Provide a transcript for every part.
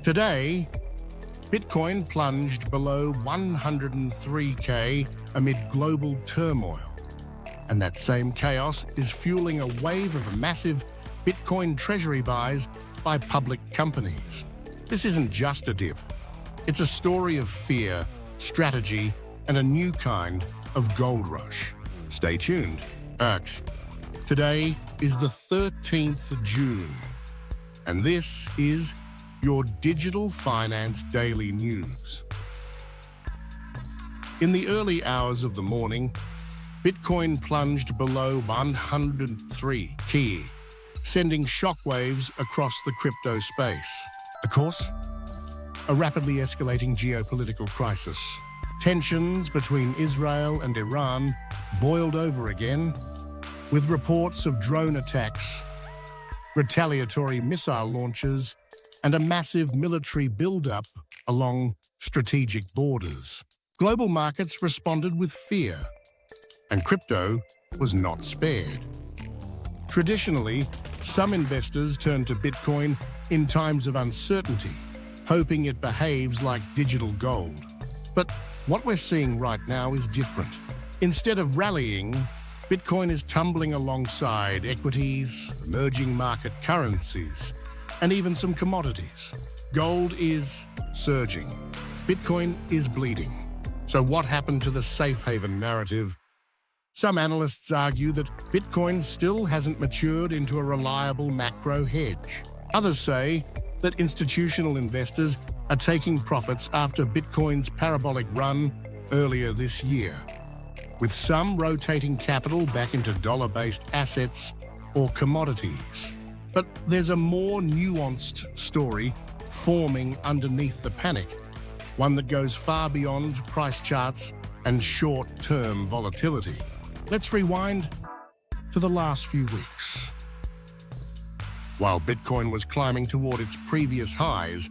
Today, Bitcoin plunged below 103K amid global turmoil. And that same chaos is fueling a wave of massive Bitcoin treasury buys by public companies. This isn't just a dip. It's a story of fear, strategy, and a new kind of gold rush. Stay tuned. Today is the 13th of June, and this is your Digital Finance Daily News. In the early hours of the morning, Bitcoin plunged below 103K, sending shockwaves across the crypto space. Of course, a rapidly escalating geopolitical crisis. Tensions between Israel and Iran boiled over again, with reports of drone attacks, retaliatory missile launches, and a massive military buildup along strategic borders. Global markets responded with fear, and crypto was not spared. Traditionally, some investors turn to Bitcoin in times of uncertainty, hoping it behaves like digital gold. But what we're seeing right now is different. Instead of rallying, Bitcoin is tumbling alongside equities, emerging market currencies, and even some commodities. Gold is surging. Bitcoin is bleeding. So what happened to the safe haven narrative? Some analysts argue that Bitcoin still hasn't matured into a reliable macro hedge. Others say that institutional investors are taking profits after Bitcoin's parabolic run earlier this year, with some rotating capital back into dollar-based assets or commodities. But there's a more nuanced story forming underneath the panic, one that goes far beyond price charts and short-term volatility. Let's rewind to the last few weeks. While Bitcoin was climbing toward its previous highs,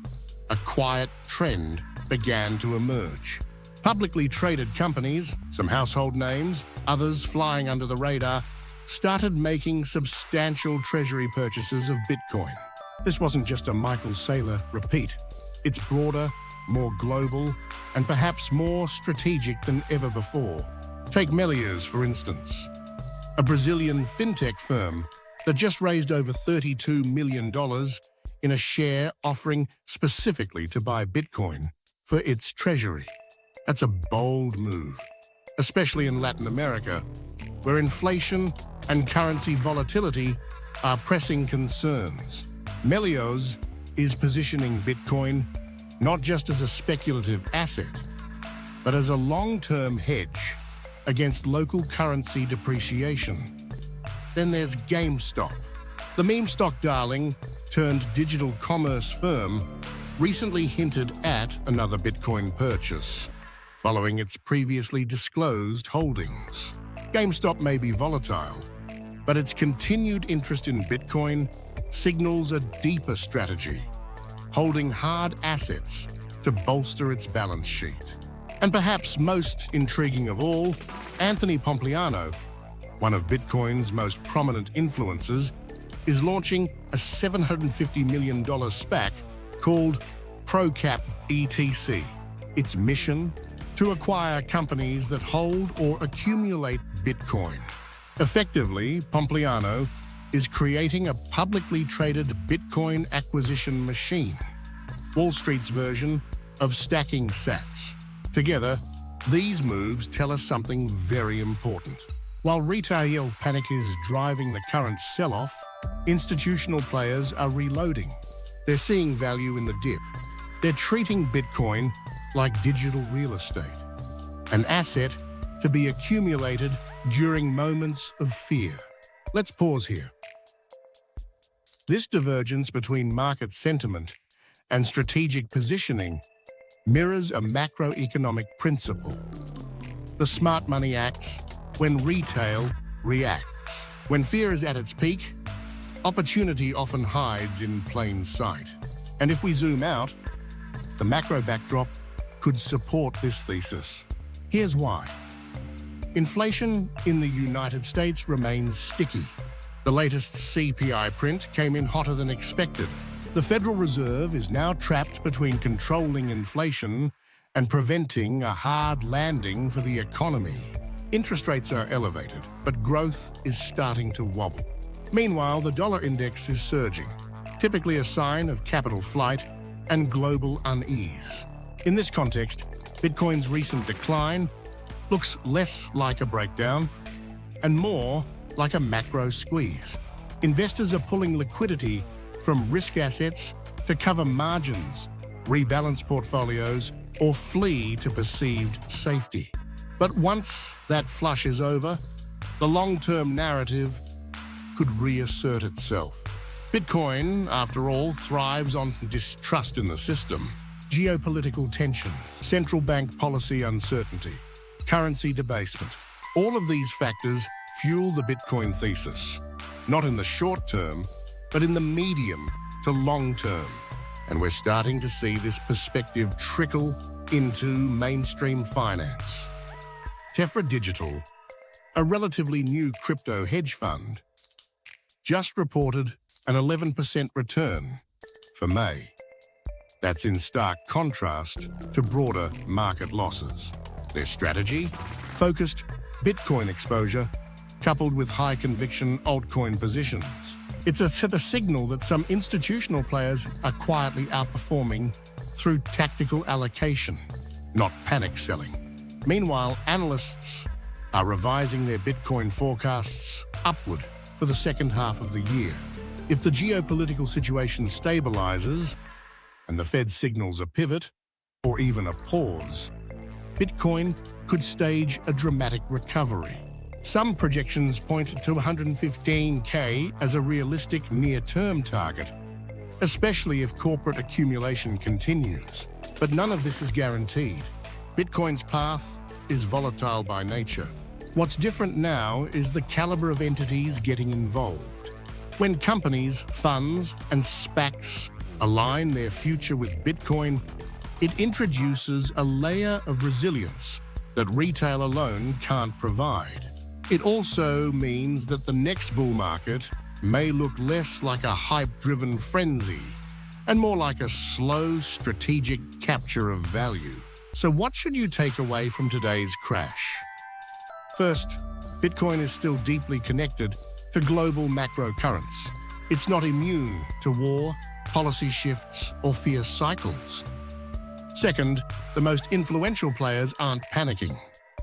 a quiet trend began to emerge. Publicly traded companies, some household names, others flying under the radar, started making substantial treasury purchases of Bitcoin. This wasn't just a Michael Saylor repeat. It's broader, more global, and perhaps more strategic than ever before. Take Meliuz, for instance, a Brazilian fintech firm that just raised over $32 million in a share offering specifically to buy Bitcoin for its treasury. That's a bold move, especially in Latin America, where inflation and currency volatility are pressing concerns. Meliuz is positioning Bitcoin not just as a speculative asset, but as a long-term hedge against local currency depreciation. Then there's GameStop. The meme stock darling turned digital commerce firm recently hinted at another Bitcoin purchase, following its previously disclosed holdings. GameStop may be volatile, but its continued interest in Bitcoin signals a deeper strategy, holding hard assets to bolster its balance sheet. And perhaps most intriguing of all, Anthony Pompliano, one of Bitcoin's most prominent influencers, is launching a $750 million SPAC called ProCapBTC. Its mission? To acquire companies that hold or accumulate Bitcoin. Effectively, Pompliano is creating a publicly traded Bitcoin acquisition machine, Wall Street's version of stacking sats. Together, these moves tell us something very important. While retail panic is driving the current sell-off, institutional players are reloading. They're seeing value in the dip. They're treating Bitcoin like digital real estate, an asset to be accumulated during moments of fear. Let's pause here. This divergence between market sentiment and strategic positioning mirrors a macroeconomic principle. The smart money acts when retail reacts. When fear is at its peak, opportunity often hides in plain sight. And if we zoom out, the macro backdrop could support this thesis. Here's why. Inflation in the United States remains sticky. The latest CPI print came in hotter than expected, The Federal Reserve is now trapped between controlling inflation and preventing a hard landing for the economy. Interest rates are elevated, but growth is starting to wobble. Meanwhile, the dollar index is surging, typically a sign of capital flight and global unease. In this context, Bitcoin's recent decline looks less like a breakdown and more like a macro squeeze. Investors are pulling liquidity from risk assets to cover margins, rebalance portfolios, or flee to perceived safety. But once that flush is over, the long-term narrative could reassert itself. Bitcoin, after all, thrives on distrust in the system, geopolitical tensions, central bank policy uncertainty, currency debasement. All of these factors fuel the Bitcoin thesis, not in the short term, but in the medium to long term. And we're starting to see this perspective trickle into mainstream finance. Tephra Digital, a relatively new crypto hedge fund, just reported an 11% return for May. That's in stark contrast to broader market losses. Their strategy? Focused Bitcoin exposure coupled with high-conviction altcoin positions. It's a signal that some institutional players are quietly outperforming through tactical allocation, not panic selling. Meanwhile, analysts are revising their Bitcoin forecasts upward for the second half of the year. If the geopolitical situation stabilizes and the Fed signals a pivot or even a pause, Bitcoin could stage a dramatic recovery. Some projections point to 115K as a realistic near-term target, especially if corporate accumulation continues. But none of this is guaranteed. Bitcoin's path is volatile by nature. What's different now is the caliber of entities getting involved. When companies, funds, and SPACs align their future with Bitcoin, it introduces a layer of resilience that retail alone can't provide. It also means that the next bull market may look less like a hype-driven frenzy and more like a slow, strategic capture of value. So what should you take away from today's crash? First, Bitcoin is still deeply connected to global macro currents. It's not immune to war, policy shifts, or fierce cycles. Second, the most influential players aren't panicking.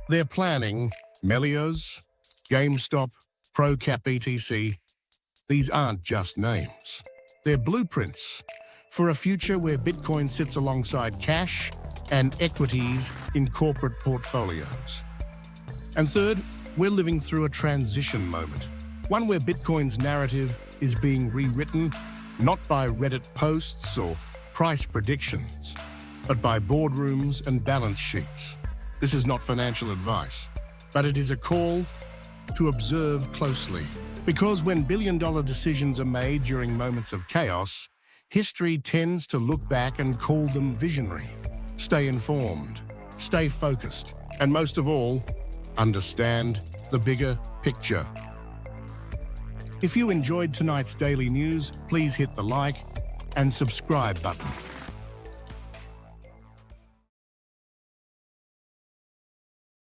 They're planning. Meliuz, GameStop, ProCapBTC. These aren't just names. They're blueprints for a future where Bitcoin sits alongside cash and equities in corporate portfolios. And third, we're living through a transition moment, one where Bitcoin's narrative is being rewritten not by Reddit posts or price predictions, but by boardrooms and balance sheets. This is not financial advice, but it is a call to observe closely. Because when billion-dollar decisions are made during moments of chaos, history tends to look back and call them visionary. Stay informed, stay focused, and most of all, understand the bigger picture. If you enjoyed tonight's daily news, please hit the like and subscribe button.